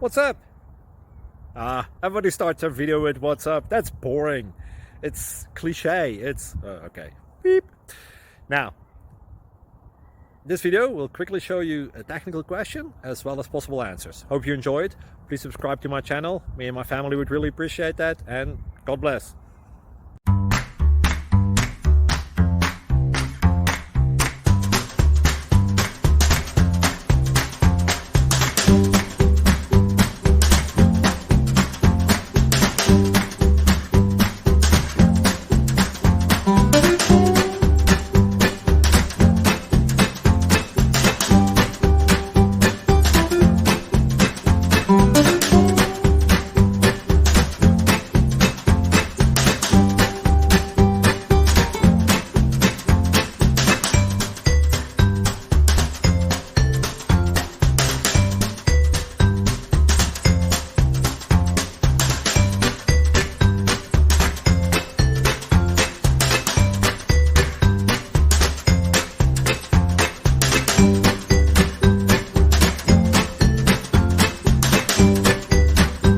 What's up? Everybody starts their video with what's up. That's boring. It's cliche. It's okay. Beep. Now, this video will quickly show you a technical question as well as possible answers. Hope you enjoyed. Please subscribe to my channel. Me and my family would really appreciate that, and God bless.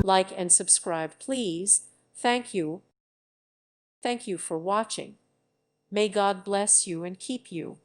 Like and subscribe, please. Thank you. Thank you for watching. May God bless you and keep you.